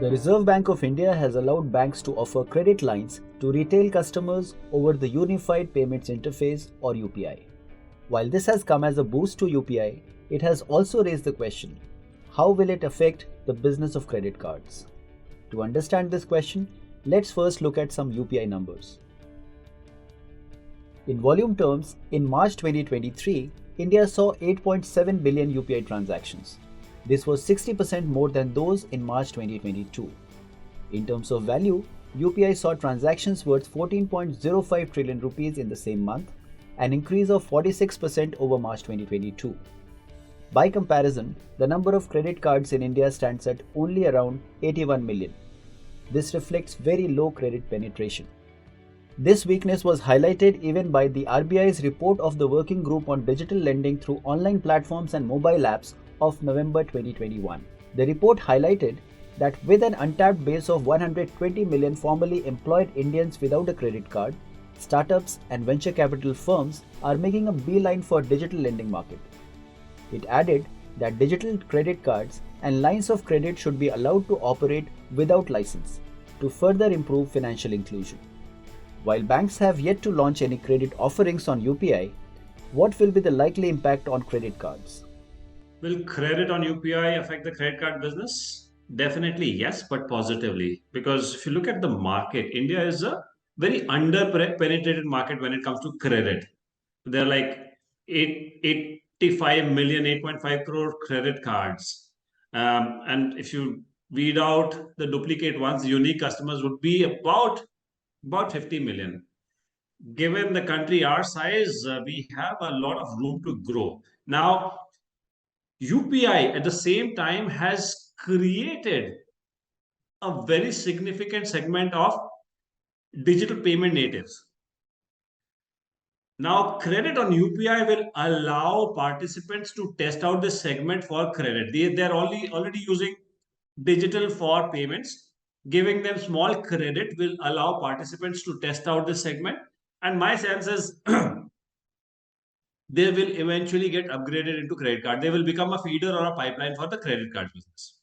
The Reserve Bank of India has allowed banks to offer credit lines to retail customers over the Unified Payments Interface or UPI. While this has come as a boost to UPI, it has also raised the question, how will it affect the business of credit cards? To understand this question, let's first look at some UPI numbers. In volume terms, in March 2023, India saw 8.7 billion UPI transactions. This was 60% more than those in March 2022. In terms of value, UPI saw transactions worth 14.05 trillion rupees in the same month, an increase of 46% over March 2022. By comparison, the number of credit cards in India stands at only around 81 million. This reflects very low credit penetration. This weakness was highlighted even by the RBI's report of the Working Group on Digital Lending through Online Platforms and Mobile Apps of November 2021. The report highlighted that with an untapped base of 120 million formally employed Indians without a credit card, startups and venture capital firms are making a beeline for digital lending market. It added that digital credit cards and lines of credit should be allowed to operate without license to further improve financial inclusion. While banks have yet to launch any credit offerings on UPI, what will be the likely impact on credit cards? Will credit on UPI affect the credit card business? Definitely yes, but positively. Because if you look at the market, India is a very under-penetrated market when it comes to credit. There are like 85 million, 8.5 crore credit cards. And if you weed out the duplicate ones, unique customers would be about 50 million. Given the country our size, we have a lot of room to grow. Now, UPI at the same time has created a very significant segment of digital payment natives. Now, credit on UPI will allow participants to test out this segment for credit. They're already using digital for payments. Giving them small credit will allow participants to test out this segment. And my sense is they will eventually get upgraded into credit card. They will become a feeder or a pipeline for the credit card business.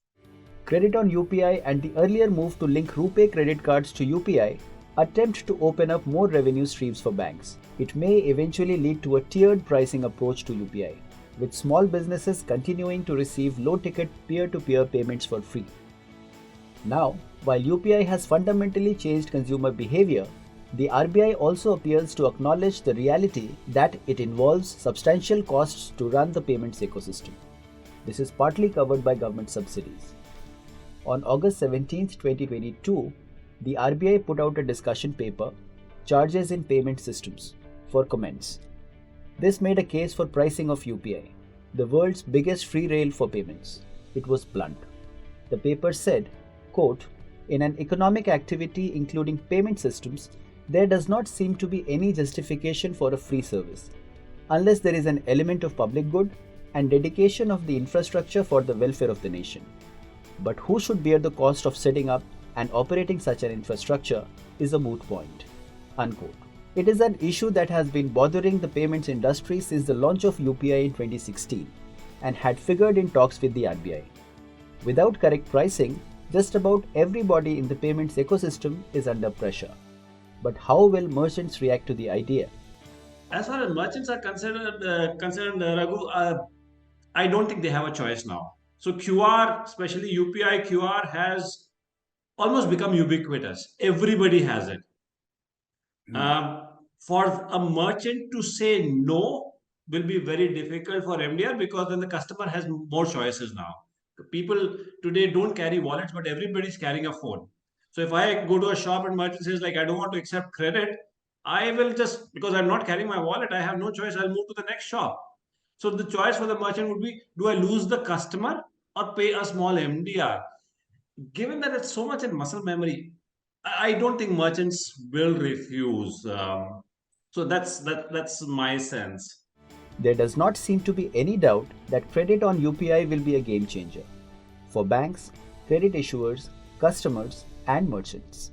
Credit on UPI and the earlier move to link RuPay credit cards to UPI attempt to open up more revenue streams for banks. It may eventually lead to a tiered pricing approach to UPI, with small businesses continuing to receive low-ticket peer-to-peer payments for free. Now, while UPI has fundamentally changed consumer behavior, the RBI also appears to acknowledge the reality that it involves substantial costs to run the payments ecosystem. This is partly covered by government subsidies. On August 17, 2022, the RBI put out a discussion paper, Charges in Payment Systems, for comments. This made a case for pricing of UPI, the world's biggest free rail for payments. It was blunt. The paper said, quote, "In an economic activity including payment systems, there does not seem to be any justification for a free service, unless there is an element of public good and dedication of the infrastructure for the welfare of the nation. But who should bear the cost of setting up and operating such an infrastructure is a moot point." Unquote. It is an issue that has been bothering the payments industry since the launch of UPI in 2016 and had figured in talks with the RBI. Without correct pricing, just about everybody in the payments ecosystem is under pressure. But how will merchants react to the idea? As far as merchants are concerned, Raghu, I don't think they have a choice now. So QR, especially UPI QR, has almost become ubiquitous. Everybody has it. For a merchant to say no will be very difficult for MDR because then the customer has more choices now. People today don't carry wallets, but everybody's carrying a phone. So if I go to a shop and merchant says like I don't want to accept credit, I will just because I'm not carrying my wallet, I have no choice. I'll move to the next shop. So the choice for the merchant would be: do I lose the customer or pay a small MDR? Given that it's so much in muscle memory, I don't think merchants will refuse. So that's my sense. There does not seem to be any doubt that credit on UPI will be a game changer for banks, credit issuers, customers, and merchants.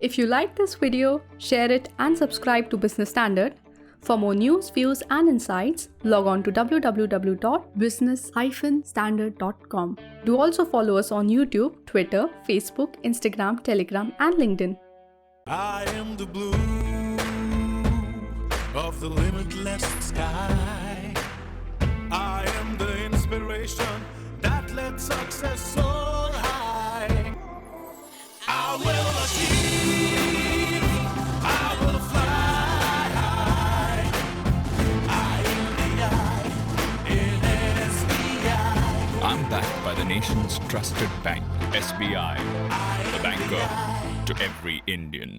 If you like this video, share it and subscribe to Business Standard. For more news, views, and insights, log on to www.business-standard.com. Do also follow us on YouTube, Twitter, Facebook, Instagram, Telegram, and LinkedIn. I am the blue of the limitless sky. I am the inspiration that lets success soar high. I will achieve, I will fly high. I am the I in SBI. I'm backed by the nation's trusted bank, SBI, the banker to every Indian.